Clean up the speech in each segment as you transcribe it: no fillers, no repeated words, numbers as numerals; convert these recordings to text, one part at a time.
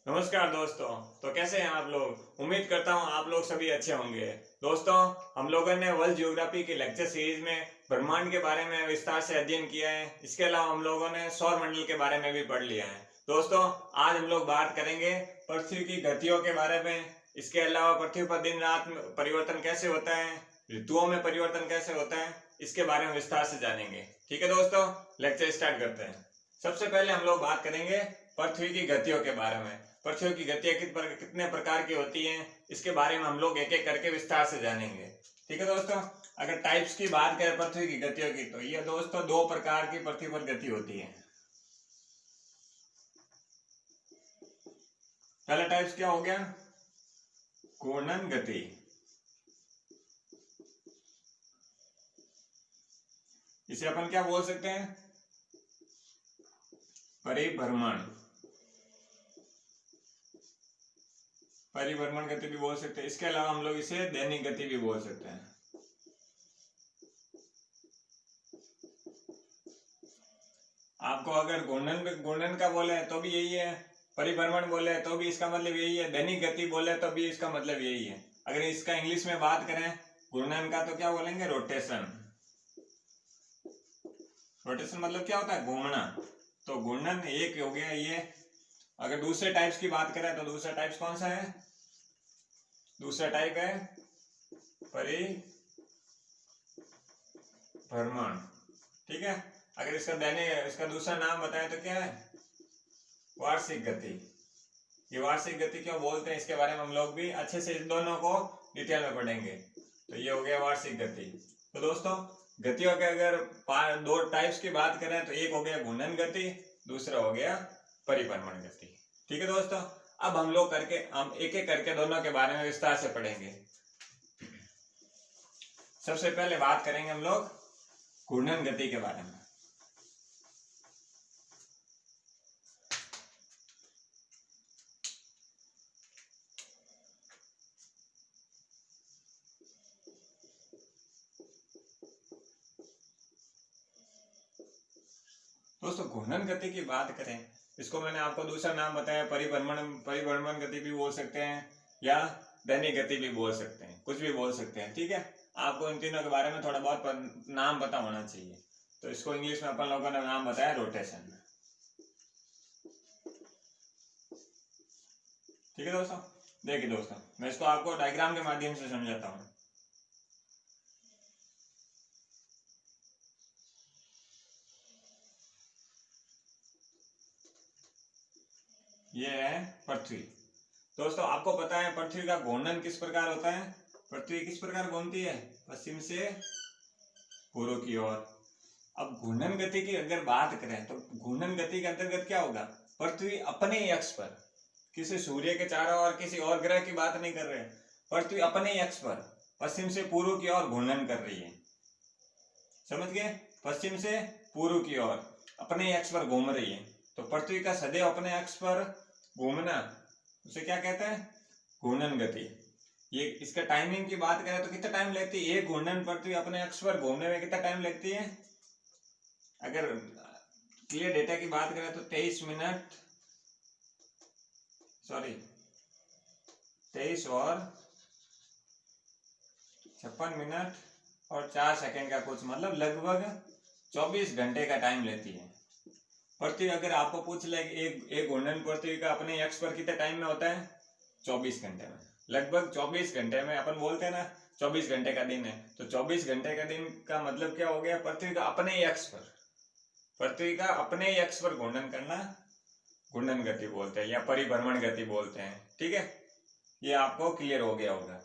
नमस्कार दोस्तों। तो कैसे हैं आप लोग? उम्मीद करता हूं आप लोग सभी अच्छे होंगे। दोस्तों, हम लोगों ने वर्ल्ड ज्योग्राफी की लेक्चर सीरीज में ब्रह्मांड के बारे में विस्तार से अध्ययन किया है। इसके अलावा हम लोगों ने सौर मंडल के बारे में भी पढ़ लिया है। दोस्तों, आज हम लोग बात करेंगे पृथ्वी की गतियों के बारे में। इसके अलावा पृथ्वी पर दिन रात में परिवर्तन कैसे होता है, ऋतुओं में परिवर्तन कैसे होता है, इसके बारे में विस्तार से जानेंगे। ठीक है दोस्तों, लेक्चर स्टार्ट करते हैं। सबसे पहले हम लोग बात करेंगे पृथ्वी की गतियों के बारे में। पृथ्वी की गतियां कितने प्रकार की होती हैं, इसके बारे में हम लोग एक एक करके विस्तार से जानेंगे। ठीक है दोस्तों, अगर टाइप्स की बात करें पृथ्वी की गतियों की, तो ये दोस्तों दो प्रकार की पृथ्वी पर गति होती है। पहला टाइप्स क्या हो गया? घूर्णन गति। इसे अपन क्या बोल सकते हैं? परिभ्रमण। परिभ्रमण गति भी बोल सकते हैं। इसके अलावा हम लोग इसे दैनिक गति भी बोल सकते हैं। आपको अगर घूर्णन का बोले तो भी यही है, परिभ्रमण बोले तो भी इसका मतलब यही है, दैनिक गति बोले तो भी इसका मतलब यही है। अगर इसका इंग्लिश में बात करें घूर्णन का तो क्या बोलेंगे? रोटेशन। रोटेशन मतलब क्या होता है? घूमना। तो घूर्णन एक हो गया ये। अगर दूसरे टाइप्स की बात करें तो दूसरा टाइप्स कौन सा है? दूसरा टाइप है परिभ्रमण। ठीक है। अगर इसका दूसरा नाम बताएं तो क्या है? वार्षिक गति। ये वार्षिक गति क्यों बोलते हैं, इसके बारे में हम लोग भी अच्छे से इन दोनों को डिटेल में पढ़ेंगे। तो ये हो गया वार्षिक गति। तो दोस्तों, गतियों के अगर दो टाइप्स की बात करें तो एक हो गया घूर्णन गति, दूसरा हो गया परिभ्रमण गति। ठीक है दोस्तों, अब हम एक एक करके दोनों के बारे में विस्तार से पढ़ेंगे। सबसे पहले बात करेंगे हम लोग घूर्णन गति के बारे में। दोस्तों, घूर्णन गति की बात करें, इसको मैंने आपको दूसरा नाम बताया, परिभ्रमण गति भी बोल सकते हैं या दैनिक गति भी बोल सकते हैं, कुछ भी बोल सकते हैं। ठीक है, आपको इन तीनों के बारे में थोड़ा बहुत नाम पता होना चाहिए। तो इसको इंग्लिश में अपन लोगों ने नाम बताया रोटेशन। ठीक है दोस्तों, देखिए दोस्तों, मैं इसको आपको डायग्राम के माध्यम से समझाता हूँ। ये है पृथ्वी। दोस्तों, आपको पता है पृथ्वी का घूर्णन किस प्रकार होता है? पृथ्वी किस प्रकार घूमती है? पश्चिम से पूर्व की ओर। अब घूर्णन गति की अगर बात करें तो घूर्णन गति के अंतर्गत क्या होगा? पृथ्वी अपने अक्ष पर, किसी सूर्य के चारों ओर किसी और ग्रह की बात नहीं कर रहे हैं, पृथ्वी अपने अक्ष पर पश्चिम से पूर्व की ओर घूर्णन कर रही है। समझ गए? पश्चिम से पूर्व की ओर अपने अक्ष पर घूम रही है। तो पृथ्वी का सदैव अपने अक्ष पर घूमना, उसे क्या कहते हैं? घूर्णन गति। ये इसका टाइमिंग की बात करें तो कितना टाइम लगती है? एक घूर्णन पृथ्वी अपने अक्ष पर घूमने में कितना टाइम लगती है? अगर क्लियर डेटा की बात करें तो 23 और 56 मिनट और 4 सेकंड का कुछ, मतलब लगभग 24 घंटे का टाइम लेती है पृथ्वी। अगर आपको पूछ ले एक घूर्णन पृथ्वी का अपने अक्ष पर कितने टाइम में होता है? 24 घंटे में। लगभग 24 घंटे में। अपन बोलते हैं ना 24 घंटे का दिन है, तो 24 घंटे का दिन का मतलब क्या हो गया? पृथ्वी का अपने अक्ष पर, पृथ्वी का अपने अक्ष पर घूर्णन करना घूर्णन गति बोलते हैं या परिभ्रमण गति बोलते हैं। ठीक है, ये आपको क्लियर हो गया होगा।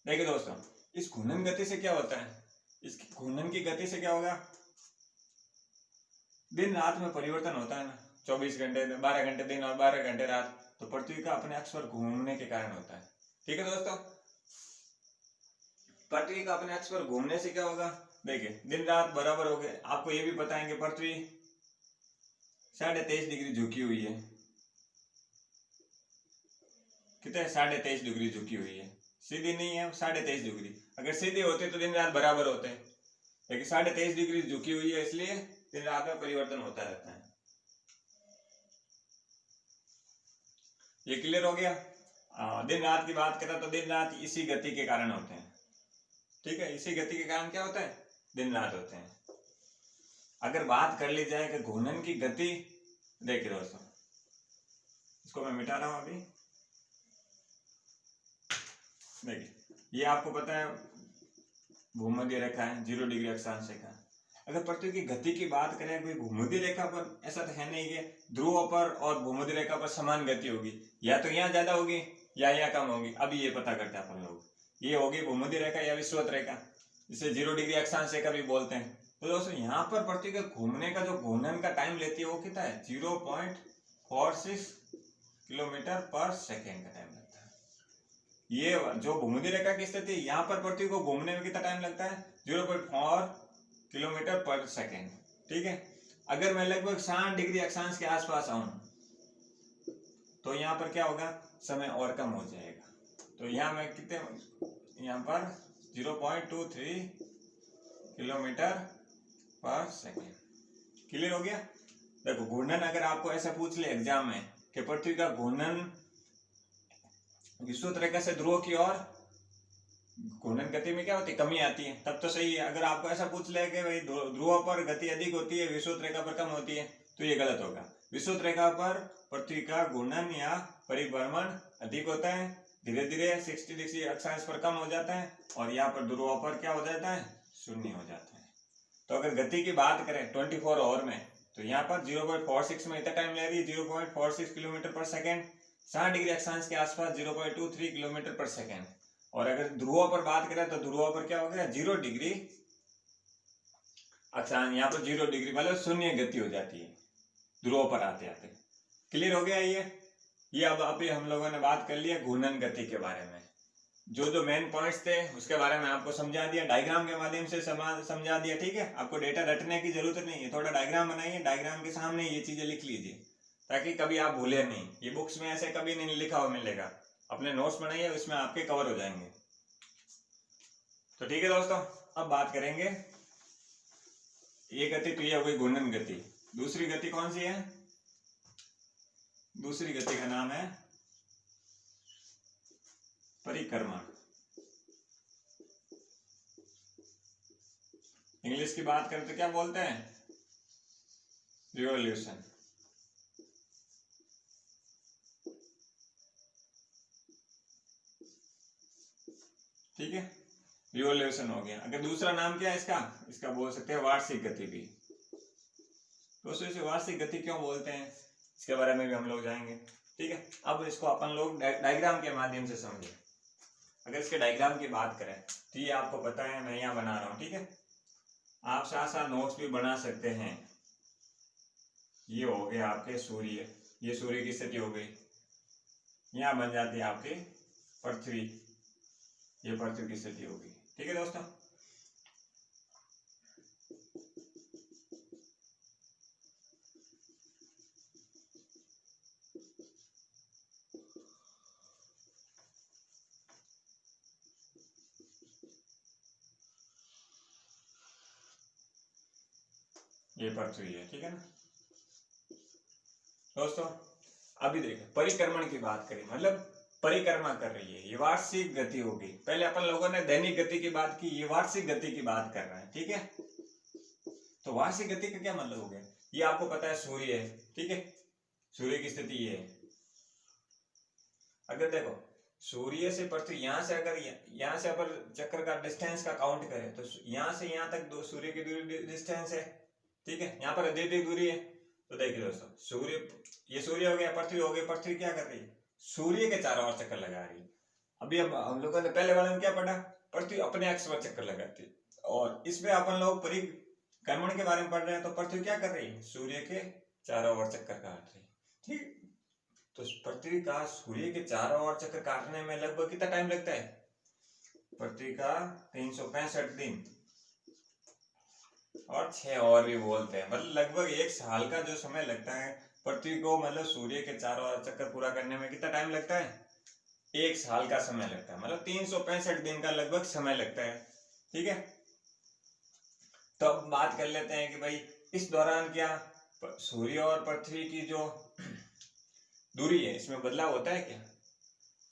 देखिए दोस्तों, इस घूर्णन गति से क्या होता है? इस घूर्णन की गति से क्या होगा? दिन रात में परिवर्तन होता है ना, 24 घंटे 12 घंटे दिन और 12 घंटे रात, तो पृथ्वी का अपने अक्ष पर घूमने के कारण होता है। ठीक है दोस्तों, पृथ्वी का अपने अक्ष पर घूमने से क्या होगा? देखिए, दिन रात बराबर हो गए। आपको ये भी पता है कि पृथ्वी 23.5 डिग्री झुकी हुई है। कितने? 23.5 डिग्री झुकी हुई है। सीधी नहीं है, 23.5 डिग्री। अगर सीधी होते तो दिन रात बराबर होते, लेकिन 23.5 डिग्री झुकी हुई है, इसलिए दिन रात में परिवर्तन होता रहता है। ये क्लियर हो गया। दिन रात की बात करें तो दिन रात इसी गति के कारण होते हैं, ठीक है, इसी गति के कारण क्या होता है, दिन रात होते हैं। अगर बात कर ली जाए कि घूर्णन की गति, देखिए दोस्तों इसको मैं मिटा रहा हूं अभी। देखिए ये आपको पता है भूमध्य रेखा है, 0 डिग्री अक्षांश रेखा। अगर पृथ्वी की गति की बात करें कोई भूमध्य रेखा पर, ऐसा तो है नहीं कि ध्रुवों पर और भूमध्य रेखा पर समान गति होगी, या तो यहाँ ज्यादा होगी या यहाँ कम होगी। अभी ये पता करते हैं अपन लोग, ये होगी भूमध्य रेखा या विषुवत रेखा, जिसे 0 डिग्री अक्षांश रेखा भी बोलते हैं। तो दोस्तों यहाँ पर पृथ्वी के घूमने का जो घूर्णन का टाइम लेती है वो कितना है, 0.46 किलोमीटर पर सेकेंड का टाइम लगता है। ये जो भूमध्य रेखा की स्थिति है, यहाँ पर पृथ्वी को घूमने में कितना टाइम लगता है, 0.4 किलोमीटर पर सेकेंड, ठीक है। अगर मैं लगभग 60 डिग्री अक्षांश के आसपास आऊं तो यहाँ पर क्या होगा, समय और कम हो जाएगा। तो यहाँ मैं कितने, यहाँ पर 0.23 किलोमीटर पर सेकेंड, क्लियर हो गया। देखो घूर्णन अगर आपको ऐसा पूछ ले एग्जाम में कि पृथ्वी का घूर्णन विषुवत रेखा से ध्रुव की ओर घूर्णन गति में क्या होती है, कमी आती है, तब तो सही है। अगर आपको ऐसा पूछ ले कि भाई ध्रुव पर गति अधिक होती है, विषुवत रेखा पर कम होती है, तो ये गलत होगा। विषुवत रेखा पर पृथ्वी का घूर्णन या परिभ्रमण अधिक होता है, धीरे धीरे 60 डिग्री अक्षांश पर कम हो जाता है, और यहाँ पर ध्रुव पर क्या हो जाता है, शून्य हो जाता है। तो अगर गति की बात करें 24 आवर में, तो यहाँ पर 0.46 में इतना टाइम ले रही है, 0.46 किलोमीटर पर सेकेंड। 60 डिग्री अक्षांश के आसपास 0.23 किलोमीटर पर सेकेंड। और अगर ध्रुवों पर बात करें तो ध्रुवों पर क्या हो गया, 0 डिग्री अक्षांश, यहाँ पर 0 डिग्री मतलब शून्य गति हो जाती है ध्रुवों पर आते आते। क्लियर हो गया ये अब अभी हम लोगों ने बात कर लिया घूर्णन गति के बारे में। जो जो मेन पॉइंट्स थे उसके बारे में आपको समझा दिया, डायग्राम के माध्यम से समझा दिया, ठीक है। आपको डेटा रटने की जरूरत नहीं है, थोड़ा डायग्राम बनाइए, डायग्राम के सामने ये चीजें लिख लीजिए ताकि कभी आप भूले नहीं। ये बुक्स में ऐसे कभी नहीं लिखा हुआ मिलेगा, अपने नोट्स बनाइए, उसमें आपके कवर हो जाएंगे। तो ठीक है दोस्तों, अब बात करेंगे, ये गति तो ये हो गई घूर्णन गति। दूसरी गति कौन सी है, दूसरी गति का नाम है परिक्रमण। इंग्लिश की बात करें तो क्या बोलते हैं, रिवॉल्यूशन। ठीक है, रिवॉल्यूशन हो गया। अगर दूसरा नाम क्या है इसका बोल सकते हैं वार्षिक गति भी। तो इसे वार्षिक गति क्यों बोलते हैं, इसके बारे में भी हम लोग जाएंगे, ठीक है। अब इसको अपन लोग डायग्राम के माध्यम से समझे। अगर इसके डायग्राम की बात करें तो ये आपको पता है, मैं यहाँ बना रहा हूँ, ठीक है। आप साथ साथ नोट्स भी बना सकते हैं। ये हो गया आपके सूर्य, ये सूर्य की स्थिति हो गई, यहाँ बन जाती है आपकी पृथ्वी, ये पृथ्वी की स्थिति होगी, ठीक है दोस्तों। ये पृथ्वी है, ठीक है ना दोस्तों। अभी देखिए परिक्रमण की बात करें, मतलब परिक्रमा कर रही है, ये वार्षिक गति होगी। पहले अपन लोगों ने दैनिक गति की बात की, ये वार्षिक गति की बात कर रहा है, ठीक है। तो वार्षिक गति का क्या मतलब हो गया, ये आपको पता है सूर्य है, ठीक है, सूर्य की स्थिति ये है। अगर देखो सूर्य से पृथ्वी, यहाँ से अगर यहाँ से अगर चक्कर का डिस्टेंस का काउंट करें तो यहाँ से यहाँ तक दो सूर्य की दूरी डिस्टेंस है, ठीक है। यहाँ पर अधिक दूरी है। तो देखिए दोस्तों, सूर्य, ये सूर्य हो गया, पृथ्वी हो गई। पृथ्वी क्या कर रही है, सूर्य के चारों ओर चक्कर लगा रही है। अभी हम लोगों ने पहले वाले में क्या पढ़ा, पृथ्वी अपने अक्ष पर चक्कर लगाती है, और इसमें अपन लोग परिक्रमण के बारे में पढ़ रहे हैं। तो पृथ्वी क्या कर रही है, सूर्य के चारों ओर चक्कर काट रही है, ठीक। तो पृथ्वी का सूर्य के चारों ओर चक्कर काटने में लगभग कितना टाइम लगता है, पृथ्वी का 365 दिन और 6 और भी बोलते हैं, मतलब लगभग 1 साल का जो समय लगता है पृथ्वी को, मतलब सूर्य के चारों ओर चक्कर पूरा करने में कितना टाइम लगता है, 1 साल का समय लगता है, मतलब 365 दिन का लगभग समय लगता है, ठीक है। तो अब बात कर लेते हैं कि भाई इस दौरान क्या सूर्य और पृथ्वी की जो दूरी है, इसमें बदलाव होता है क्या?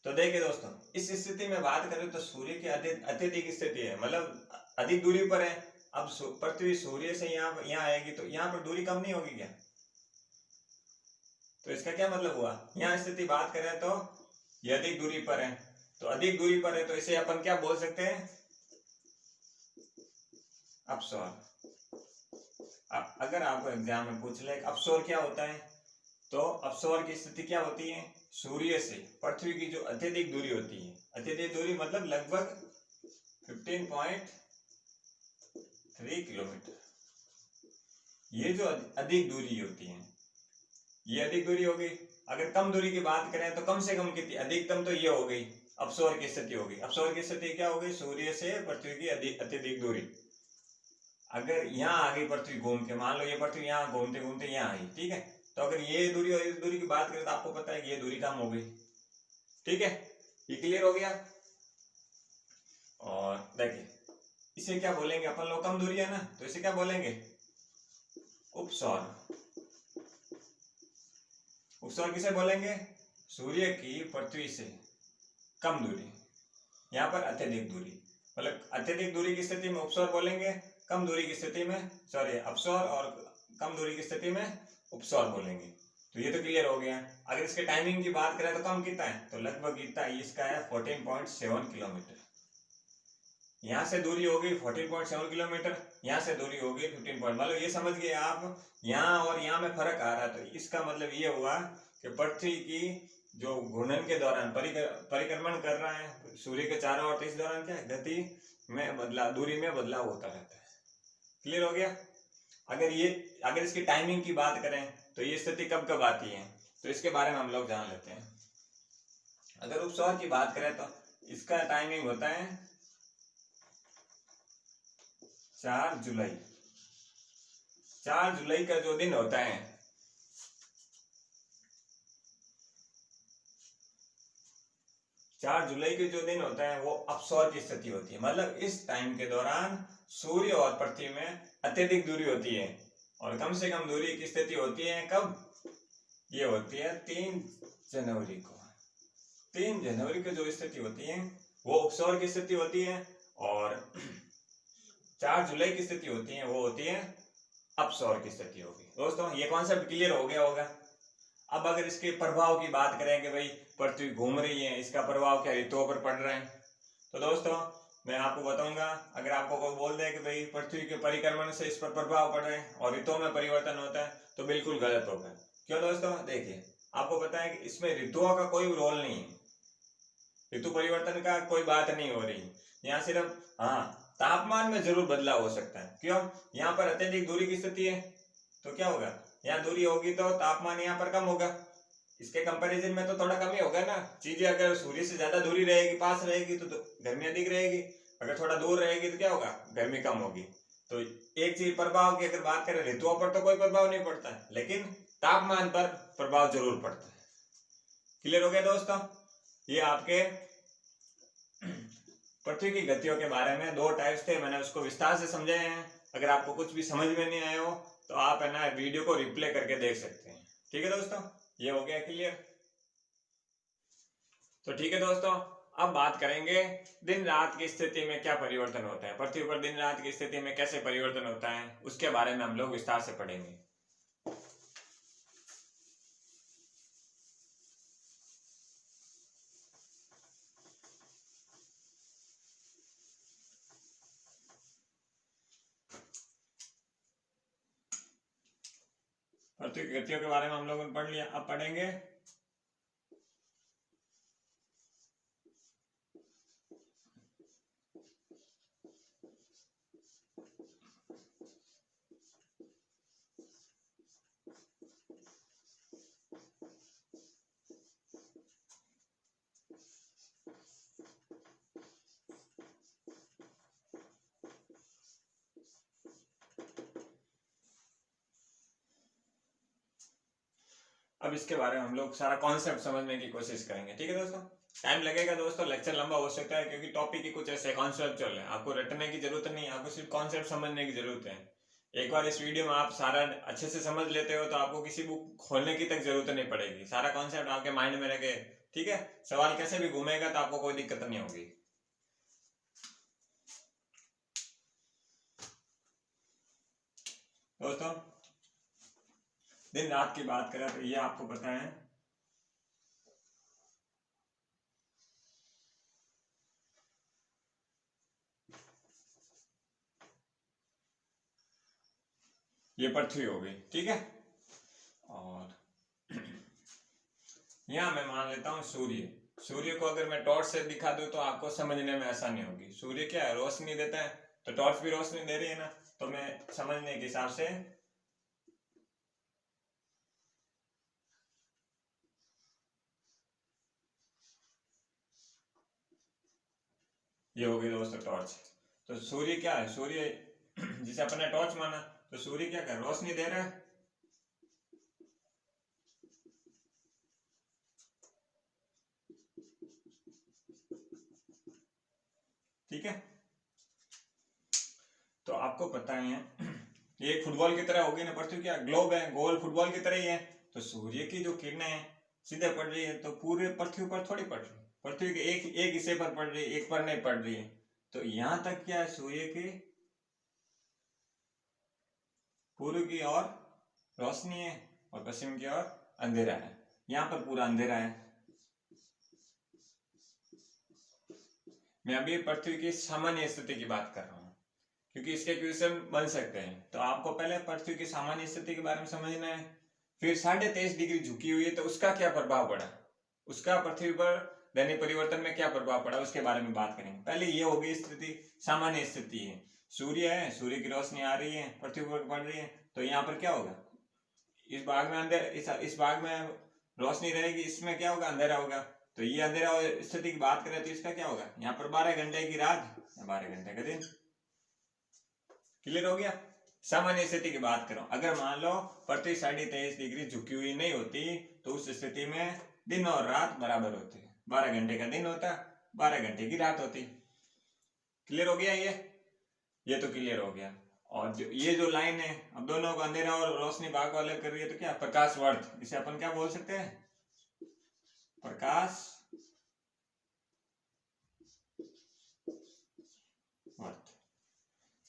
तो देखिए दोस्तों, इस स्थिति में बात करें तो सूर्य की अत्यधिक स्थिति है, मतलब अधिक दूरी पर है। अब पृथ्वी सूर्य से यहाँ आएगी तो यहाँ पर दूरी कम नहीं होगी क्या? तो इसका क्या मतलब हुआ, यहाँ स्थिति बात करें तो ये अधिक दूरी पर है, तो अधिक दूरी पर है तो इसे अपन क्या बोल सकते हैं, अपसौर। अगर आपको एग्जाम में पूछ ले अपसौर क्या होता है, तो अपसौर की स्थिति क्या होती है, सूर्य से पृथ्वी की जो अत्यधिक दूरी होती है, अत्यधिक दूरी मतलब लगभग 15.3 किलोमीटर, ये जो अधिक दूरी होती है, ये अधिक दूरी हो गई। अगर कम दूरी की बात करें तो कम से कम कितनी, अधिकतम तो ये हो गई अपसौर की स्थिति होगी। अपसौर की स्थिति क्या हो गई, सूर्य से पृथ्वी की अत्यधिक दूरी। अगर यहाँ आ गई पृथ्वी घूम के, मान लो ये पृथ्वी यहाँ घूमते घूमते यहाँ आई, ठीक है, तो अगर ये दूरी और इस दूरी की बात करें तो आपको पता है कि ये दूरी कम हो गई, ठीक है, ये क्लियर हो गया। और देखिए इसे क्या बोलेंगे अपन लोग, कम दूरी है ना, तो इसे क्या बोलेंगे, उपसौर। उपसौर किसे बोलेंगे, सूर्य की पृथ्वी से कम दूरी, यहाँ पर अत्यधिक दूरी, मतलब अत्यधिक दूरी की स्थिति में उपसौर बोलेंगे, कम दूरी की स्थिति में सॉरी अपसौर, और कम दूरी की स्थिति में उपसौर बोलेंगे। तो ये तो क्लियर हो गया। अगर इसके टाइमिंग की बात करें तो कम कितना है, तो लगभग कितना इसका है 14.7 किलोमीटर। यहाँ से दूरी होगी 14.7 किलोमीटर, यहाँ से दूरी होगी 15 पॉइंट, मतलब ये समझ गए आप, यहाँ और यहाँ में फर्क आ रहा है। तो इसका मतलब ये हुआ कि पृथ्वी की जो घूर्णन के दौरान परिक्रमण कर रहा है सूर्य के चारों ओर, तो इस दौरान क्या गति में बदलाव, दूरी में बदलाव होता रहता है। क्लियर हो गया। अगर इसकी टाइमिंग की बात करें तो ये स्थिति कब कब आती है, तो इसके बारे में हम लोग जान लेते हैं। अगर उपसौर की बात करें तो इसका टाइमिंग होता है 4 जुलाई। 4 जुलाई का जो दिन होता है, 4 जुलाई के जो दिन होता है वो अपसौर की स्थिति होती है, मतलब इस टाइम के दौरान सूर्य और पृथ्वी में अत्यधिक दूरी होती है और कम से कम दूरी की स्थिति होती है। कब ये होती है, 3 जनवरी को। 3 जनवरी की जो स्थिति होती है वो उपसौर की स्थिति होती है, और 4 जुलाई की स्थिति होती है वो होती है अपसौर की स्थिति होगी। दोस्तों ये कॉन्सेप्ट क्लियर हो गया होगा। अब अगर इसके प्रभाव की बात करें कि भाई पृथ्वी घूम रही है, इसका प्रभाव क्या ऋतुओं पर पड़ रहा है, तो दोस्तों मैं आपको बताऊंगा। अगर आपको कोई बोल दे कि भाई पृथ्वी के परिक्रमण से इस पर प्रभाव पड़ रहा है और ऋतुओं में परिवर्तन होता है, तो बिल्कुल गलत होगा। क्यों दोस्तों, देखिए आपको पता है कि इसमें ऋतुओं का कोई रोल नहीं है, ऋतु परिवर्तन का कोई बात नहीं हो रही। यहाँ सिर्फ तापमान में जरूर बदलाव हो सकता है। क्यों, यहाँ पर अत्यधिक दूरी की स्थिति है, तो क्या होगा, यहाँ दूरी होगी तो तापमान यहाँ पर कम होगा। इसके कंपैरिजन में तो थोड़ा कम ही होगा ना। चीजें अगर सूर्य से ज्यादा दूरी रहेगी, पास रहेगी तो गर्मी अधिक रहेगी, अगर थोड़ा दूर रहेगी तो क्या होगा, गर्मी कम होगी। तो एक चीज प्रभाव की अगर बात करें, ऋतुओं पर तो कोई प्रभाव नहीं पड़ता है, लेकिन तापमान पर प्रभाव जरूर पड़ता है। क्लियर हो गया दोस्तों। ये आपके पृथ्वी की गतियों के बारे में 2 टाइप्स थे, मैंने उसको विस्तार से समझाए हैं। अगर आपको कुछ भी समझ में नहीं आया हो तो आप है ना वीडियो को रिप्ले करके देख सकते हैं। ठीक है दोस्तों, ये हो गया क्लियर। तो ठीक है दोस्तों, अब बात करेंगे दिन रात की स्थिति में क्या परिवर्तन होता है, पृथ्वी पर दिन रात की स्थिति में कैसे परिवर्तन होता है, उसके बारे में हम लोग विस्तार से पढ़ेंगे। पृथ्वी की गतियों के बारे में हम लोगों ने पढ़ लिया, अब पढ़ेंगे अब इसके बारे में हम लोग सारा कॉन्सेप्ट समझने की कोशिश करेंगे। ठीक है दोस्तों, टाइम लगेगा दोस्तों, लेक्चर लंबा हो सकता है क्योंकि टॉपिक ही कुछ ऐसे कॉन्सेप्चुअल है। आपको रटने की जरूरत नहीं, आपको सिर्फ कॉन्सेप्ट समझने की जरूरत है। एक बार इस वीडियो में आप सारा अच्छे से समझ लेते हो तो आपको किसी बुक खोलने की तक जरूरत नहीं पड़ेगी, सारा कॉन्सेप्ट आपके माइंड में रखे। ठीक है, सवाल कैसे भी घूमेगा तो आपको कोई दिक्कत नहीं होगी। दोस्तों दिन रात की बात करें तो ये आपको पता है ये पृथ्वी हो गई। ठीक है, और यहाँ मैं मान लेता हूँ सूर्य। सूर्य को अगर मैं टॉर्च से दिखा दूं तो आपको समझने में आसानी होगी। सूर्य क्या है, रोशनी देता है, तो टॉर्च भी रोशनी दे रही है ना, तो मैं समझने के हिसाब से ये हो गई दोस्तों टॉर्च। तो सूर्य क्या है, सूर्य जिसे अपने टॉर्च माना, तो सूर्य क्या कर रोशनी दे रहा है। ठीक है, तो आपको पता ही है ये एक फुटबॉल की तरह होगी ना, पृथ्वी क्या ग्लोब है, गोल फुटबॉल की तरह ही है। तो सूर्य की जो किरणें हैं सीधे पड़ रही है, तो पूरे पृथ्वी पर थोड़ी पड़ रही है, पृथ्वी के एक एक हिस्से पर पड़ रही है, एक पर नहीं पड़ रही है। तो यहां तक क्या है, सूर्य की पूर्व की ओर रोशनी है और पश्चिम की ओर अंधेरा है। यहाँ पर पूरा अंधेरा है। मैं अभी पृथ्वी की सामान्य स्थिति की बात कर रहा हूँ, क्योंकि इसके क्वेश्चन बन सकते हैं। तो आपको पहले पृथ्वी की सामान्य स्थिति के बारे में समझना है। फिर 23.5 डिग्री झुकी हुई है तो उसका क्या प्रभाव पड़ा, उसका पृथ्वी पर दैनिक परिवर्तन में क्या प्रभाव पड़ा, उसके बारे में बात करेंगे। पहले ये होगी स्थिति, सामान्य स्थिति है। सूर्य है, सूर्य की रोशनी आ रही है, पृथ्वी पर पड़ रही है, तो यहाँ पर क्या होगा, इस भाग में अंधेरा, इस भाग में रोशनी रहेगी, इसमें क्या होगा, अंधेरा होगा। तो ये अंधेरा स्थिति की बात करें तो इसका क्या होगा, यहाँ पर 12 घंटे की रात, 12 घंटे का दिन। क्लियर हो गया। सामान्य स्थिति की बात करो, अगर मान लो पृथ्वी 23.5 डिग्री झुकी हुई नहीं होती तो उस स्थिति में दिन और रात बराबर होते, 12 घंटे का दिन होता, 12 घंटे की रात होती। क्लियर हो गया ये तो क्लियर हो गया। और ये जो लाइन है, अब दोनों को अंधेरा और रोशनी भाग को अलग कर रही है, तो क्या प्रकाश वर्ष, इसे अपन क्या बोल सकते हैं, प्रकाश वर्ष।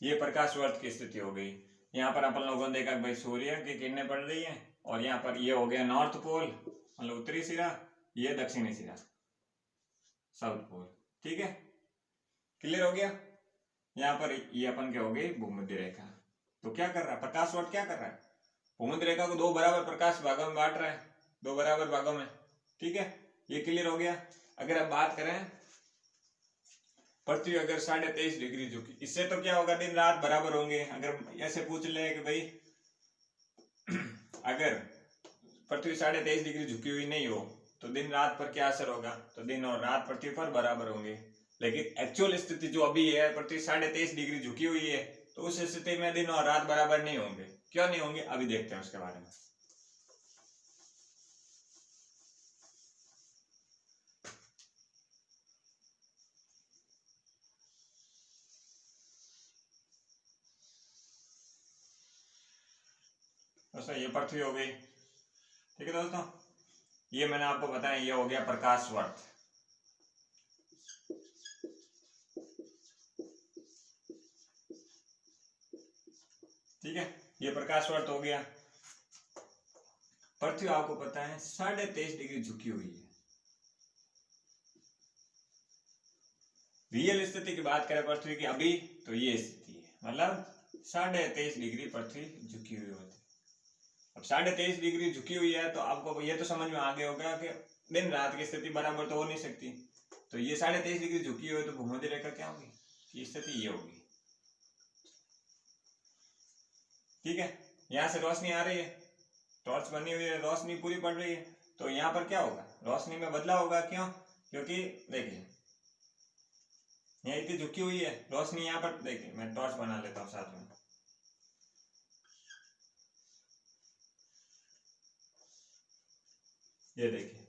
ये प्रकाश वर्ष की स्थिति हो गई। यहाँ पर अपन लोगों ने देखा भाई सूर्य की किरणें पड़ रही है, और यहाँ पर ये हो गया नॉर्थ पोल, मतलब उत्तरी सिरा, ये दक्षिणी सिरा, साउथ पोल। ठीक है, क्लियर हो गया। यहाँ पर ये अपन क्या हो गई, भूमध्य रेखा। तो क्या कर रहा है प्रकाश वर्ष, क्या कर रहा है, भूमध्य रेखा को 2 बराबर प्रकाश भागों में बांट रहा है, 2 बराबर भागों में। ठीक है, ये क्लियर हो गया। अगर अब बात करें पृथ्वी अगर 23.5 डिग्री झुकी, इससे तो क्या होगा, दिन रात बराबर होंगे। अगर ऐसे पूछ ले कि भाई अगर पृथ्वी 23.5 डिग्री झुकी हुई नहीं हो तो दिन रात पर क्या असर होगा, तो दिन और रात पृथ्वी पर बराबर होंगे। लेकिन एक्चुअल स्थिति जो अभी है, पृथ्वी 23.5 डिग्री झुकी हुई है, तो उस स्थिति में दिन और रात बराबर नहीं होंगे। क्यों नहीं होंगे, अभी देखते हैं उसके बारे में। दोस्तों ये पृथ्वी हो गई। ठीक है दोस्तों, ये मैंने आपको बताया, ये हो गया प्रकाश वर्ष। ठीक है, ये प्रकाश वर्ष हो गया। पृथ्वी आपको पता है 23.5 डिग्री झुकी हुई है। रियल स्थिति की बात करें पृथ्वी की अभी, तो ये स्थिति है, मतलब 23.5 डिग्री पृथ्वी झुकी हुई होती। अब 23.5 डिग्री झुकी हुई है तो आपको ये तो समझ में आ गया होगा कि दिन रात की स्थिति बराबर तो हो नहीं सकती। तो ये 23.5 डिग्री झुकी हुई है, तो भूमध्य रेखा क्या होगी, की स्थिति ये होगी। ठीक है, यहाँ से रोशनी आ रही है, टॉर्च बनी हुई है, रोशनी पूरी पड़ रही है, तो यहाँ पर क्या होगा, रोशनी में बदलाव होगा। क्यों, क्योंकि देखिए यहाँ इतनी झुकी हुई है रोशनी, यहाँ पर देखिए मैं टॉर्च बना लेता हूँ साथ में। ये देखिए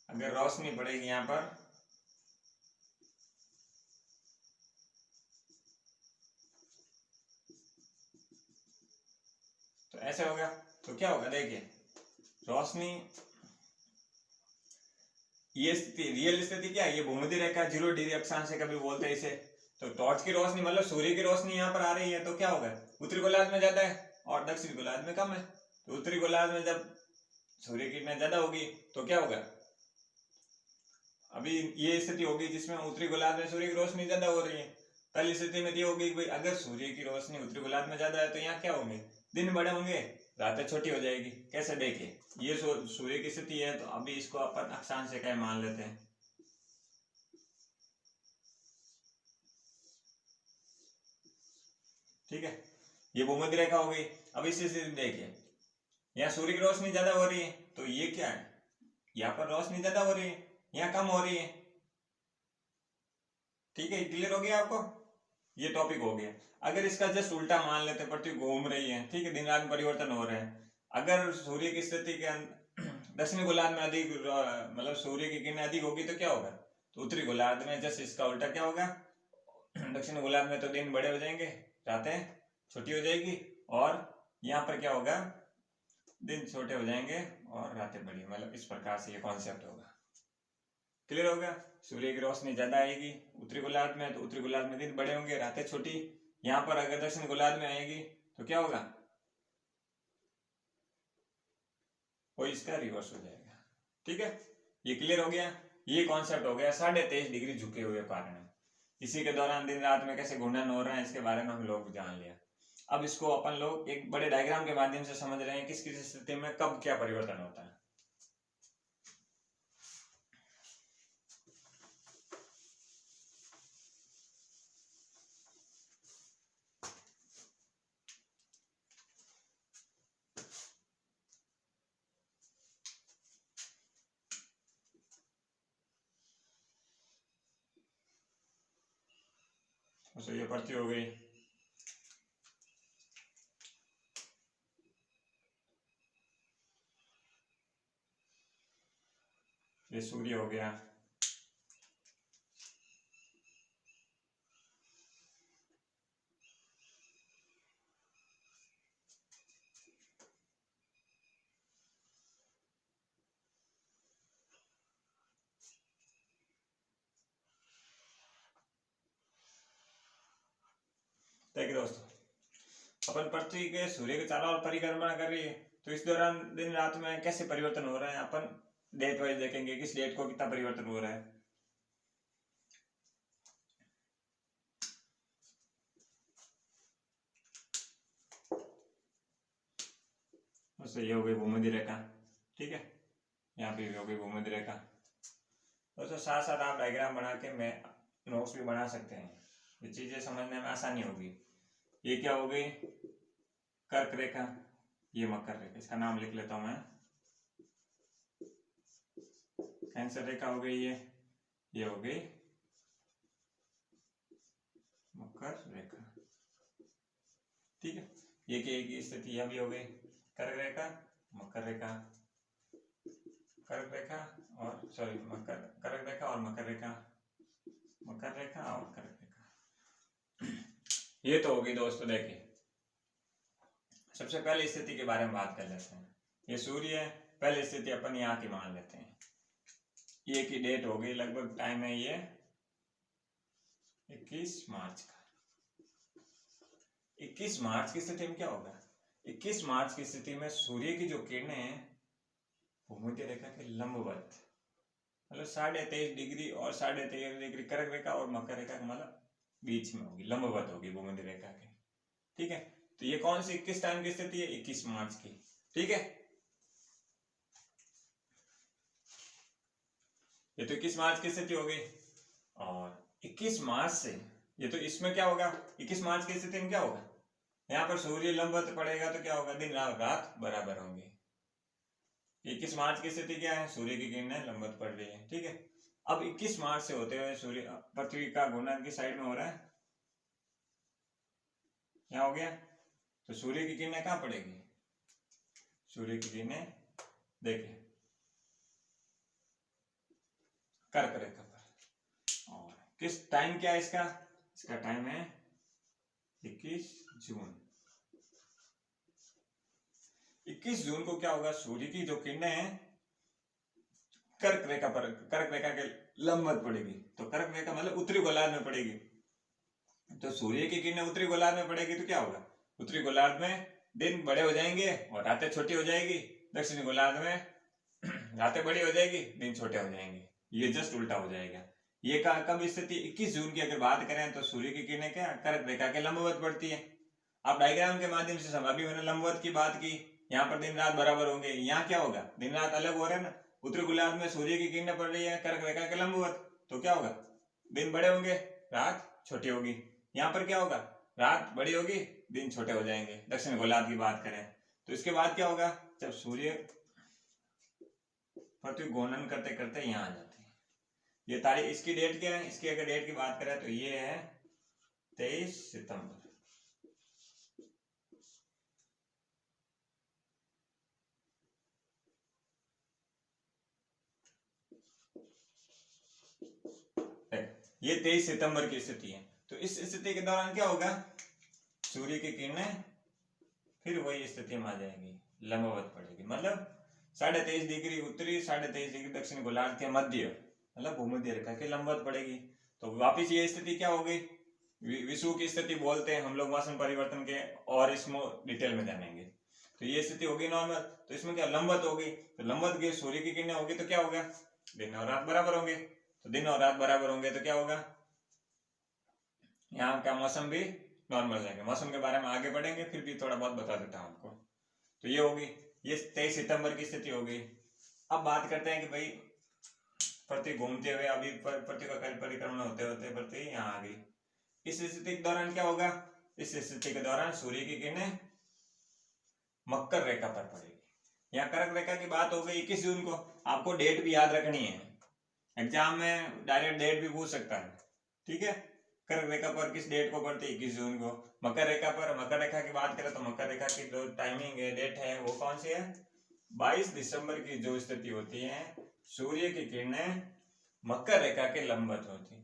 अगर रोशनी पड़ेगी यहाँ पर, ऐसे हो गया। तो क्या होगा देखिए, रोशनी, ये स्थिति रियल स्थिति क्या है, ये भूमध्य रेखा 0 डिग्री अक्षांश से कभी बोलते हैं इसे। तो टॉर्च की रोशनी मतलब सूर्य की रोशनी यहाँ पर आ रही है, तो क्या होगा, उत्तरी गोलार्ध में ज्यादा है और दक्षिणी गोलार्ध में कम है। तो उत्तरी गोलार्ध में जब सूर्य की किरणें ज्यादा होगी तो क्या होगा, अभी ये स्थिति होगी जिसमें उत्तरी गोलार्ध में सूर्य की रोशनी ज्यादा हो रही है। कल स्थिति में ये होगी भाई, अगर सूर्य की रोशनी उत्तरी गोलार्ध में ज्यादा है तो यहाँ क्या होंगे, दिन बड़े होंगे, रातें छोटी हो जाएगी। कैसे, देखिए ये सूर्य की स्थिति है, तो अभी इसको अपन अक्षांश से क्या मान लेते हैं। ठीक है, ये भूमध्य रेखा हो गई। अब इसी से देखिए, यहाँ सूर्य की रोशनी ज्यादा हो रही है, तो ये क्या है, यहाँ पर रोशनी ज्यादा हो रही है, यहाँ कम हो रही है। ठीक है, क्लियर हो गया आपको, ये टॉपिक हो गया। अगर इसका जस्ट उल्टा मान लेते, पृथ्वी घूम रही है, ठीक है, दिन रात में परिवर्तन हो रहे हैं, अगर सूर्य की स्थिति के दक्षिणी गोलार्ध में अधिक मतलब सूर्य की किरणें अधिक होगी तो क्या होगा, तो उत्तरी गोलार्ध में जस्ट इसका उल्टा क्या होगा, दक्षिणी गोलार्ध में तो दिन बड़े हो जाएंगे, रातें छोटी हो जाएगी, और यहाँ पर क्या होगा, दिन छोटे हो जाएंगे और रातें बड़ी। मतलब इस प्रकार से ये कॉन्सेप्ट होगा। क्लियर हो गया, सूर्य की रोशनी ज्यादा आएगी उत्तरी गोलार्ध में, तो उत्तरी गोलार्ध में दिन बड़े होंगे, रातें छोटी। यहाँ पर अगर दक्षिण गोलार्ध में आएगी तो क्या होगा, वो इसका रिवर्स हो जाएगा। ठीक है, ये क्लियर हो गया। ये कॉन्सेप्ट हो गया 23.5 डिग्री झुके हुए कारण। इसी के दौरान दिन रात में कैसे घूर्णन हो रहा है, इसके बारे में हम लोग जान लिया। अब इसको अपन लोग एक बड़े डायग्राम के माध्यम से समझ रहे हैं, किस किस स्थिति में कब क्या परिवर्तन होता है। तो ये पृथ्वी हो गई, ये सूर्य हो गया, देखिए दोस्तों, अपन पृथ्वी के सूर्य के चारों ओर परिक्रमा कर रही है, तो इस दौरान दिन रात में कैसे परिवर्तन हो रहा है, अपन डेट वाइज देखेंगे, किस डेट को कितना परिवर्तन हो रहा है। तो ये हो गई भूमध्य रेखा। ठीक है, यहाँ पे भी हो गई भूमध्य रेखा। दोस्तों साथ साथ आप डायग्राम बना के मैं नोट्स भी बना सकते हैं, ये चीजें समझने में आसानी होगी। ये क्या हो गई, कर्क रेखा, ये मकर रेखा, इसका नाम लिख लेता हूं मैं, कैंसर रेखा हो गई ये हो गई मकर रेखा। ठीक है, ये की स्थिति यह भी हो गई, कर्क रेखा, मकर रेखा, कर्क रेखा और सॉरी मकर, कर्क रेखा और मकर रेखा, मकर रेखा और कर्क रेखा। ये तो होगी दोस्तों। देखिए सबसे पहले स्थिति के बारे में बात कर लेते हैं। ये सूर्य है, पहली स्थिति अपन यहाँ की मान लेते हैं। ये की डेट हो गई, लगभग टाइम है ये 21 मार्च का। 21 मार्च की स्थिति में क्या होगा, 21 मार्च की स्थिति में सूर्य की जो किरणें हैं भूमध्य रेखा के लंबवत, मतलब 23.5 डिग्री और 23.5 डिग्री कर्क रेखा और मकर रेखा का मतलब बीच में होगी, लंबवत होगी भूमध्य रेखा के। ठीक है, तो ये कौन सी किस टाइम की स्थिति है, 21 मार्च की। ठीक है, ये तो 21 मार्च की स्थिति हो गई। और 21 मार्च से ये तो इसमें क्या होगा, 21 मार्च की स्थिति में क्या होगा, यहाँ पर सूर्य लंबवत पड़ेगा तो क्या होगा, दिन रात बराबर होंगे। 21 मार्च की स्थिति क्या है, सूर्य की किरणें लंबवत पड़ रही है। ठीक है, अब 21 मार्च से होते हुए सूर्य पृथ्वी का घूर्णन की साइड में हो रहा है, क्या हो गया, तो सूर्य की किरणें कहाँ पड़ेगी, सूर्य की किरणें देखिए कर्क रेखा पर। और किस टाइम क्या है इसका, इसका टाइम है 21 जून। 21 जून को क्या होगा, सूर्य की जो किरणें हैं कर्क रेखा के लंबवत पड़ेगी। तो कर्क रेखा मतलब उत्तरी गोलार्ध में पड़ेगी। तो सूर्य की किरणें उत्तरी गोलार्ध में पड़ेगी तो क्या होगा, उत्तरी गोलार्ध में दिन बड़े हो जाएंगे और रातें छोटी हो जाएगी। दक्षिणी गोलार्ध में रातें बड़ी हो जाएगी, दिन छोटे हो जाएंगे। ये जस्ट उल्टा हो जाएगा। ये कब स्थिति, 21 जून की अगर बात करें तो सूर्य की किरणें क्या कर्क रेखा के लंबवत पड़ती है। आप डायग्राम के माध्यम से समझ, अभी मैंने लंबवत की बात की, यहाँ पर दिन रात बराबर होंगे। यहाँ क्या होगा, दिन रात अलग हो रहे हैं ना। उत्तरी गोलार्ध में सूर्य की किरणें पड़ रही है कर्क रेखा के लंबवत, तो क्या होगा, दिन बड़े होंगे, रात छोटी होगी। यहाँ पर क्या होगा, रात बड़ी होगी, दिन छोटे हो जाएंगे। दक्षिण गोलार्ध की बात करें तो इसके बाद क्या होगा, जब सूर्य पृथ्वी घूर्णन करते करते यहाँ आ जाते हैं। ये तारीख, इसकी डेट क्या है, इसकी अगर डेट की बात करें तो ये है 23 सितंबर। ये 23 सितंबर की स्थिति है। तो इस स्थिति के दौरान क्या होगा, सूर्य की किरणें फिर वही स्थिति में आ जाएगी, लंबवत पड़ेगी। मतलब 23.5 डिग्री उत्तरी, 23.5 डिग्री दक्षिण गोलार्ध के मध्य, मतलब भूमध्य रेखा के लंबवत पड़ेगी। तो वापिस ये स्थिति क्या हो गई, विषुव की स्थिति बोलते हैं हम लोग मौसम परिवर्तन के, और इसमें डिटेल में जानेंगे। तो ये स्थिति होगी नॉर्मल, तो इसमें क्या लंबवत होगी, तो लंबवत की सूर्य की किरणें होगी तो क्या होगा, दिन और रात बराबर होंगे। तो दिन और रात बराबर होंगे तो क्या होगा, यहाँ का मौसम भी नॉर्मल जाएंगे। मौसम के बारे में आगे बढ़ेंगे, फिर भी थोड़ा बहुत बता देता हूँ आपको। तो ये होगी, ये 23 सितंबर की स्थिति होगी। अब बात करते हैं कि भाई पृथ्वी घूमते हुए, अभी पृथ्वी का परिक्रमण होते होते पृथ्वी यहाँ आ गई। इस स्थिति के दौरान क्या होगा, इस स्थिति के दौरान सूर्य की किरणें मकर रेखा पर पड़ेगी। यहाँ कर्क रेखा की बात हो गई 21 जून को। आपको डेट भी याद रखनी है, एग्जाम में डायरेक्ट डेट भी पूछ सकता है, ठीक है। कर्क रेखा पर किस डेट को पड़ती है, 21 जून को। मकर रेखा पर, मकर रेखा की बात करें तो मकर रेखा की जो टाइमिंग है, डेट है, वो कौन सी है, 22 दिसंबर की जो स्थिति होती है, सूर्य की किरणें मकर रेखा के लंबवत होती है।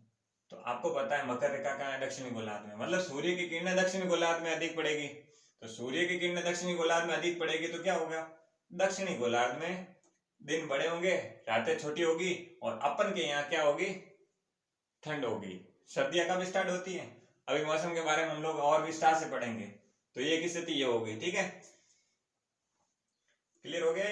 तो आपको पता है मकर रेखा कहाँ है, दक्षिणी गोलार्ध में, मतलब सूर्य की किरणें दक्षिणी गोलार्ध में अधिक पड़ेगी। तो सूर्य की किरणें दक्षिणी गोलार्ध में अधिक पड़ेगी तो क्या होगा, दक्षिणी गोलार्ध में दिन बड़े होंगे, रातें छोटी होगी, और अपन के यहाँ क्या होगी, ठंड होगी। सर्दियां कब स्टार्ट होती है, अभी मौसम के बारे में हम लोग और विस्तार से पढ़ेंगे। तो ये की स्थिति ये होगी, ठीक है, क्लियर हो गया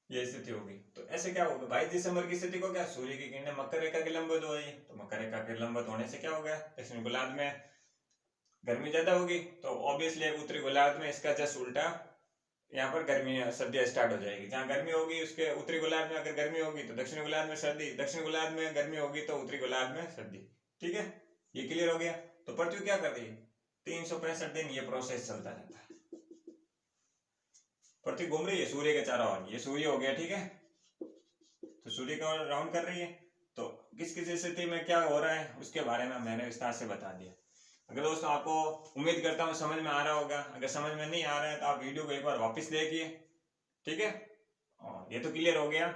ये स्थिति होगी। तो ऐसे क्या होगा, 22 दिसंबर की स्थिति को क्या, सूर्य की किरणें मकर रेखा के लंबवत हो रही है। तो मकर रेखा के लंबवत होने से क्या हो गया, दक्षिण गोलार्ध में गर्मी ज्यादा होगी, तो ऑब्वियसली उत्तरी गोलार्ध में इसका जस्ट उल्टा, यहाँ पर गर्मी सर्दियां स्टार्ट हो जाएगी। जहाँ गर्मी होगी उसके उत्तरी गोलार्ध में अगर गर्मी होगी तो दक्षिण गोलार्ध में सर्दी, दक्षिण गोलार्ध में गर्मी होगी तो उत्तरी गोलार्ध में सर्दी, ठीक है, ये क्लियर हो गया। तो पृथ्वी क्या कर रही है, 365 दिन ये प्रोसेस चलता रहता है। पृथ्वी घूम रही है सूर्य के चारों ओर, ये सूर्य हो गया, ठीक है, तो सूर्य का राउंड कर रही है। तो किस किस स्थिति में क्या हो रहा है उसके बारे में मैंने विस्तार से बता दिया। अगर दोस्तों आपको, उम्मीद करता हूँ समझ में आ रहा होगा। अगर समझ में नहीं आ रहा है तो आप वीडियो को एक बार वापस देखिए, ठीक है। और ये तो क्लियर हो गया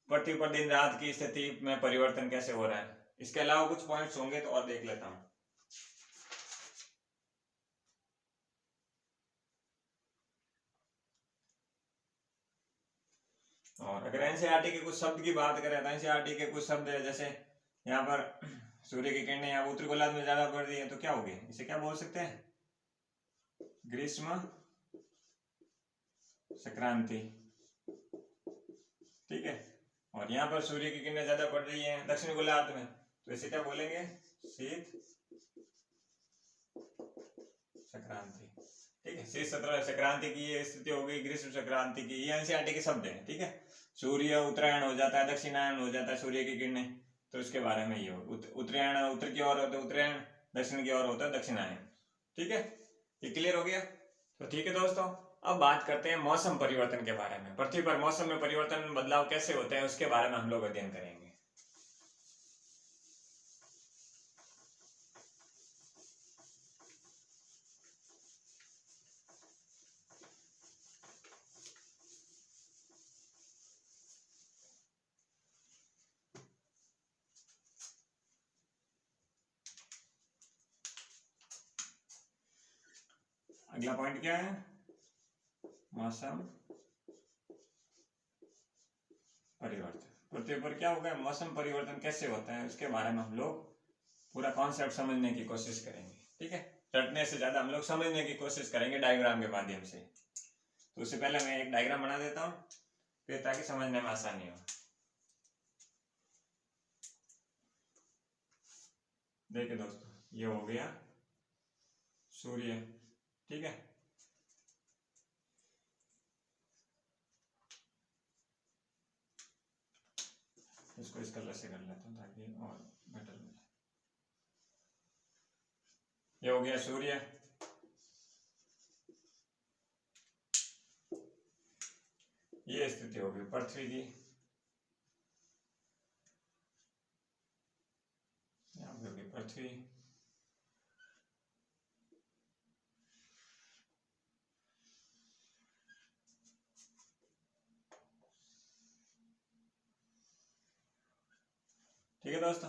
पृथ्वी पर दिन रात की स्थिति में परिवर्तन कैसे हो रहा है। इसके अलावा कुछ पॉइंट्स होंगे तो और देख लेता हूँ। और अगर एनसीईआरटी के कुछ शब्द की बात करें तो एनसीईआरटी के कुछ शब्द है, जैसे यहाँ पर सूर्य की किरणें यहाँ उत्तरी गोलार्ध में ज्यादा पड़ रही है तो क्या होगी, इसे क्या बोल सकते हैं, ग्रीष्म संक्रांति, ठीक है। और यहाँ पर सूर्य की किरणें ज्यादा पड़ रही है दक्षिण गोलार्ध में, तो इसे क्या बोलेंगे, शीत संक्रांति, ठीक है। शीत संक्रांति की ये स्थिति हो गई, ग्रीष्म संक्रांति की, ये एनसीईआरटी के शब्द हैं, ठीक है। सूर्य उत्तरायण हो जाता है, दक्षिणायन हो जाता है सूर्य की किरणें, तो इसके बारे में ये हो, उत्तरायण उत्तर की ओर होता है उत्तरायण, दक्षिण की ओर होता है दक्षिणायन, ठीक है, ये क्लियर हो गया। तो ठीक है दोस्तों, अब बात करते हैं मौसम परिवर्तन के बारे में। पृथ्वी पर मौसम में परिवर्तन, बदलाव कैसे होते हैं उसके बारे में हम लोग अध्ययन करेंगे। अगला पॉइंट क्या है, मौसम परिवर्तन। पृथ्वी पर क्या होगा, मौसम परिवर्तन कैसे होता है उसके बारे में हम लोग पूरा कॉन्सेप्ट समझने की कोशिश करेंगे। ठीक है, रटने से ज्यादा हम लोग समझने की कोशिश करेंगे डायग्राम के माध्यम से। तो उससे पहले मैं एक डायग्राम बना देता हूँ फिर, ताकि समझने में आसानी हो। देखिए दोस्तों, ये हो गया सूर्य। ठीक है, इसको इस कलर से कर लेता हूँ ताकि और बेटर हो जाए। ये हो गया सूर्य। ये स्थिति होगी पृथ्वी की, यहाँ पे होगी पृथ्वी। ठीक है दोस्तों,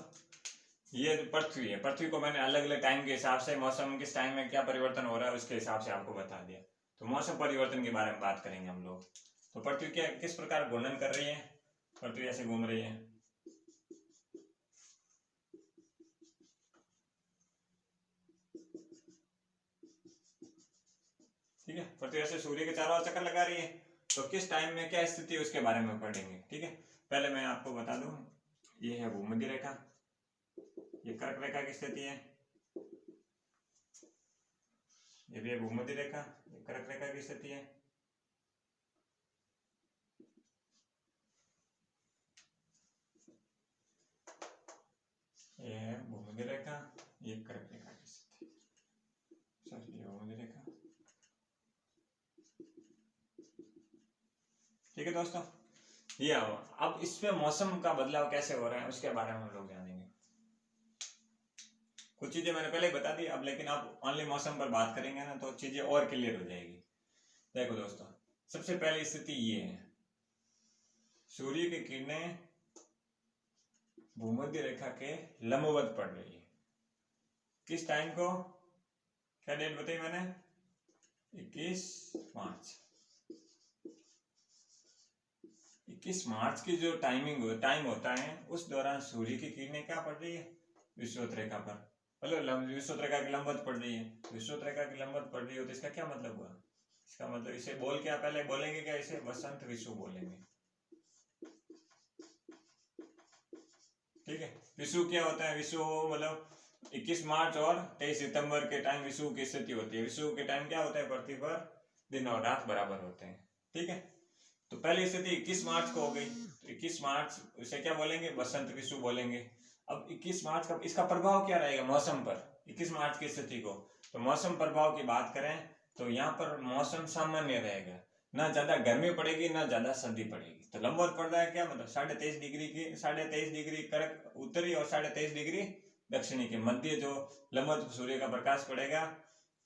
ये पृथ्वी है। पृथ्वी को मैंने अलग अलग टाइम के हिसाब से, मौसम किस टाइम में क्या परिवर्तन हो रहा है उसके हिसाब से आपको बता दिया। तो मौसम परिवर्तन के बारे में बात करेंगे हम लोग। तो पृथ्वी क्या किस प्रकार घूर्णन कर रही है, पृथ्वी ऐसे घूम रही है। ठीक है, पृथ्वी ऐसे सूर्य के चारों ओर चक्कर लगा रही है। तो किस टाइम में क्या स्थिति है उसके बारे में पढ़ेंगे। ठीक है, पहले मैं आपको बता दूं, ये है भूमध्य रेखा, ये कर्क रेखा की स्थिति है। ये भी है भूमध्य रेखा, ये कर्क रेखा की स्थिति है। ये है भूमध्य रेखा, ये कर्क रेखा की स्थिति, सॉरी ये भूमध्य रेखा। ठीक है दोस्तों, ये अब इसमें मौसम का बदलाव कैसे हो रहा है उसके बारे में हम लोग जानेंगे। कुछ चीजें मैंने पहले ही बता दी, अब लेकिन आप ओनली मौसम पर बात करेंगे ना तो चीजें और क्लियर हो जाएगी। देखो दोस्तों, सबसे पहली स्थिति ये है, सूर्य की किरणें भूमध्य रेखा के लंबवत पड़ रही है। किस टाइम को, क्या डेट बताई मैंने, 21 मार्च। 21 मार्च की जो टाइम होता है उस दौरान सूर्य की किरणें क्या पड़ रही है, विषुवत रेखा पर, मतलब विषुवत रेखा की लंबवत पड़ रही है। विषुवत रेखा की लंबवत पड़ रही हो तो इसका क्या मतलब हुआ, इसका मतलब इसे बोल क्या पहले बोलेंगे क्या, इसे वसंत विषुव बोलेंगे। ठीक है, विषुव क्या होता है, विषुव मतलब 21 मार्च और 23 सितंबर के टाइम विषुव की स्थिति होती है। विषुव के टाइम क्या होता है, पृथ्वी पर दिन और रात बराबर होते हैं। ठीक है, तो पहली स्थिति 21 मार्च को हो गई, तो 21 मार्च इसे क्या बोलेंगे, वसंत विषुव बोलेंगे। अब 21 मार्च का इसका प्रभाव क्या रहेगा मौसम पर, 21 मार्च की स्थिति को। तो मौसम प्रभाव की बात करें तो यहाँ पर मौसम सामान्य रहेगा, ना ज्यादा गर्मी पड़ेगी ना ज्यादा सर्दी पड़ेगी। तो लंबवत पड़ रहा है क्या मतलब 23.5 डिग्री की, 23.5 डिग्री कर्क उत्तरी और 23.5 डिग्री दक्षिणी के मध्य जो लंबवत सूर्य का प्रकाश पड़ेगा,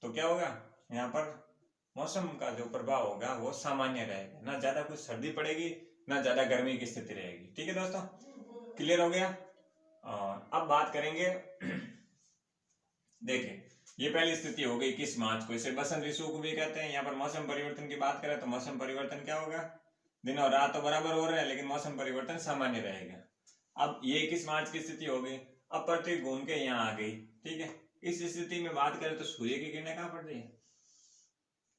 तो क्या होगा यहाँ पर मौसम का जो प्रभाव होगा वो सामान्य रहेगा, ना ज्यादा कुछ सर्दी पड़ेगी ना ज्यादा गर्मी की स्थिति रहेगी। ठीक है दोस्तों, क्लियर हो गया। अब बात करेंगे देखिए, ये पहली स्थिति हो गई 21 मार्च को, इसे बसंत ऋतु को भी कहते हैं। यहाँ पर मौसम परिवर्तन की बात करें तो मौसम परिवर्तन क्या होगा, दिन और रात तो बराबर हो रहे हैं लेकिन मौसम परिवर्तन सामान्य रहेगा। अब ये 21 मार्च की स्थिति हो गई, अब पृथ्वी घूम के यहाँ आ गई। ठीक है, इस स्थिति में बात करें तो सूर्य की किरणें कहाँ पड़ रही है,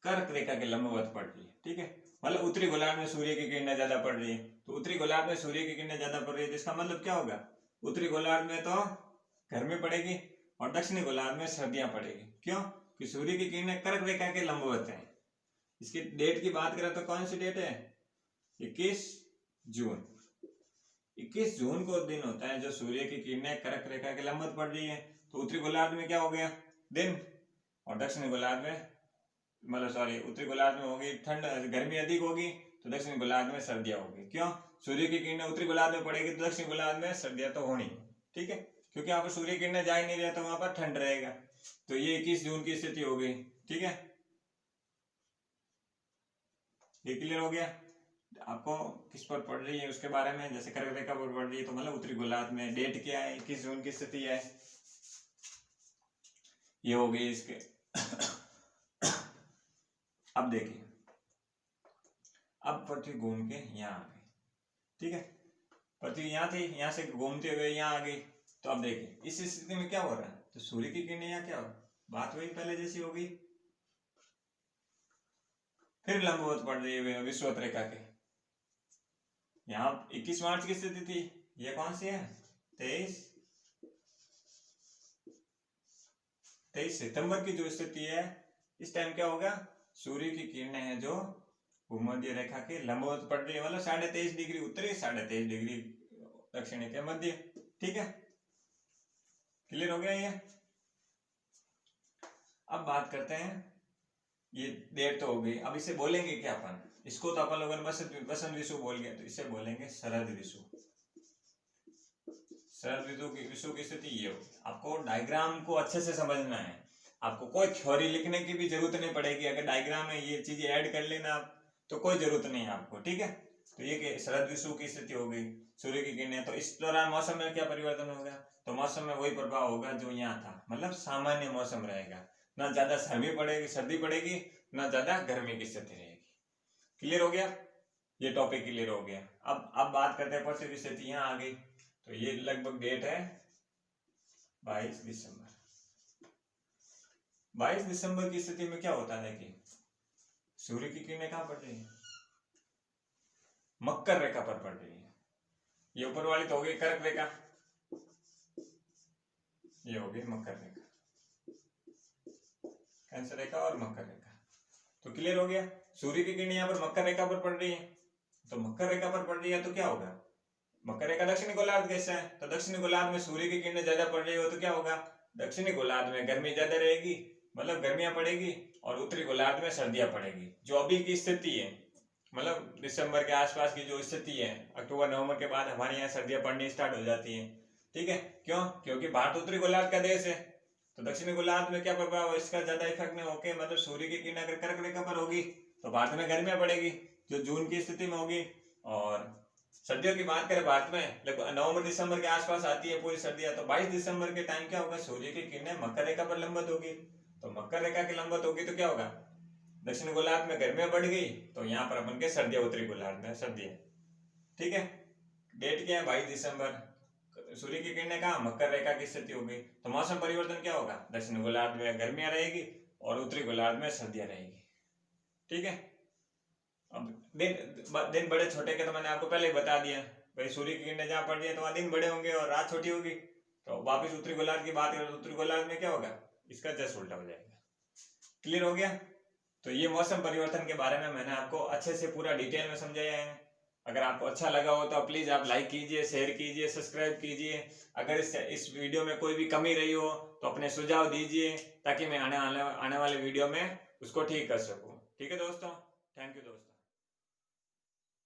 कर्क रेखा के लंबवत पड़ रही है। ठीक है, मतलब उत्तरी गोलार्ध में सूर्य की किरणें ज्यादा पड़ रही है। तो उत्तरी गोलार्ध में सूर्य की किरणें ज्यादा पड़ रही है तो इसका मतलब क्या होगा, उत्तरी गोलार्ध में तो गर्मी पड़ेगी और दक्षिणी गोलार्ध में सर्दियां पड़ेगी। क्यों, कि सूर्य की किरणें कर्क रेखा के लंबवत हैं। इसकी डेट की बात करें तो कौन सी डेट है, 21 जून। 21 जून को दिन होता है जो सूर्य की किरणें कर्क रेखा के लंबवत पड़ रही है। तो उत्तरी गोलार्ध में क्या हो गया, दिन, और दक्षिणी गोलार्ध में मतलब सॉरी उत्तरी गोलार्ध में होगी ठंड, गर्मी अधिक होगी, तो दक्षिणी गोलार्ध में सर्दियां होगी। क्यों, सूर्य की किरणें उत्तरी गोलार्ध में पड़ेगी तो दक्षिणी गोलार्ध में सर्दियां तो होनी। ठीक है, क्योंकि यहाँ पर सूर्य किरणें जा ही नहीं रहे तो वहां पर ठंड रहेगा। तो ये 21 जून की स्थिति हो गई। ठीक है, ये क्लियर हो गया। आपको किस पर पड़ रही है उसके बारे में, जैसे कर्क रेखा पर पड़ रही है तो मतलब उत्तरी गोलार्ध में। डेट क्या है, 21 जून की स्थिति है, ये हो गई इसके अब देखिए, अब पृथ्वी घूम के यहाँ आ गई, ठीक है, पृथ्वी यहाँ थी, यहाँ से घूमते हुए यहाँ आ गई। तो अब देखिए इस स्थिति में क्या हो रहा है, तो सूर्य की किरणें यहाँ क्या हो, बात वही पहले जैसी हो गई, फिर लंबवत पड़ रही है विषुवत रेखा के। यहाँ 21 मार्च की स्थिति थी, ये कौन सी है, 23 सितंबर की जो स्थिति है, इस टाइम क्या होगा, सूर्य की किरणें हैं जो भूमध्य रेखा के लंबवत पड़ रही है, मतलब 23.5 डिग्री उत्तरी, 23.5 डिग्री दक्षिणी के मध्य, ठीक है, क्लियर हो गया ये। अब बात करते हैं, ये देर तो हो गई, अब इसे बोलेंगे क्या अपन, इसको तो अपन लोगों ने वसंत विषु बोल गया, तो इसे बोलेंगे शरद विषु। शरद विषु की स्थिति ये होगी। आपको डायग्राम को अच्छे से समझना है, आपको कोई थ्योरी लिखने की भी जरूरत नहीं पड़ेगी, अगर डायग्राम में ये चीजें ऐड कर लेना आप तो कोई जरूरत नहीं है आपको, ठीक है। तो ये शरद विषु की स्थिति हो गई, सूर्य की किरणें, तो इस दौरान मौसम में क्या परिवर्तन होगा, तो मौसम में वही प्रभाव होगा जो यहाँ था, मतलब सामान्य मौसम रहेगा, ना ज्यादा सर्दी पड़ेगी, ना ज्यादा गर्मी की स्थिति रहेगी। क्लियर हो गया, ये टॉपिक क्लियर हो गया। अब बात करते हैं पृथ्वी की स्थिति यहाँ आ गई, तो ये लगभग डेट है 22 दिसंबर। 22 दिसंबर की स्थिति में क्या होता है कि सूर्य की किरणें कहाँ पड़ रही है, मकर रेखा पर पड़ रही है। ये ऊपर वाली तो हो गई कर्क रेखा, ये हो गई मकर रेखा, कैंसर रेखा और मकर रेखा। तो क्लियर हो गया, सूर्य की किरणें यहाँ पर मकर रेखा पर पड़ रही है, तो मकर रेखा पर पड़ रही है तो क्या होगा, मकर रेखा दक्षिणी गोलार्ध कैसा है, तो दक्षिणी गोलार्ध में सूर्य की किरणें ज्यादा पड़ रही हो तो क्या होगा, दक्षिणी गोलार्ध में गर्मी ज्यादा रहेगी, मतलब गर्मियां पड़ेगी, और उत्तरी गोलार्ध में सर्दियां पड़ेगी। जो अभी की स्थिति है, मतलब दिसंबर के आसपास की जो स्थिति है, अक्टूबर नवंबर के बाद हमारे यहाँ सर्दियां पड़नी स्टार्ट हो जाती है, ठीक है, क्यों, क्योंकि भारत उत्तरी गोलार्ध का देश है, तो दक्षिणी गोलार्ध में क्या प्रभाव है, इसका ज्यादा इफेक्ट नहीं होके, मतलब सूर्य की किरण अगर कर्क रेखा पर होगी तो भारत में गर्मियां पड़ेगी जो जून की स्थिति में होगी, और सर्दियों की बात करें भारत में लगभग नवंबर दिसंबर के आसपास आती है पूरी सर्दियां, तो 22 दिसंबर के टाइम क्या होगा, सूर्य की किरणें मकर रेखा पर लंबवत होगी, तो मकर रेखा की लंबवत होगी तो क्या होगा, दक्षिण गोलार्ध में गर्मियां बढ़ गई, तो यहाँ पर अपन के सर्दियां, उत्तरी गोलार्ध में सर्दियां, ठीक है। डेट क्या है, 22 दिसंबर, सूर्य की किरणें कहाँ, मकर रेखा की स्थिति होगी, तो मौसम परिवर्तन क्या होगा, दक्षिण गोलार्ध में गर्मियां रहेगी और उत्तरी गोलार्ध में सर्दियां रहेगी, ठीक है। अब दिन बड़े छोटे के तो मैंने आपको पहले ही बता दिया, भाई सूर्य की किरणें जहाँ पड़ रही है तो वहाँ दिन बड़े होंगे और रात छोटी होगी, तो वापस उत्तरी गोलार्ध की बात करें तो उत्तरी गोलार्ध में क्या होगा, इसका जस्ट उल्टा हो जाएगा। क्लियर हो गया, तो ये मौसम परिवर्तन के बारे में मैंने आपको अच्छे से पूरा डिटेल में समझाया है। अगर आपको अच्छा लगा हो तो प्लीज आप लाइक कीजिए, शेयर कीजिए, सब्सक्राइब कीजिए। अगर इस वीडियो में कोई भी कमी रही हो तो अपने सुझाव दीजिए, ताकि मैं आने वाले वीडियो में उसको ठीक कर सकूं। ठीक है दोस्तों, थैंक यू दोस्तों।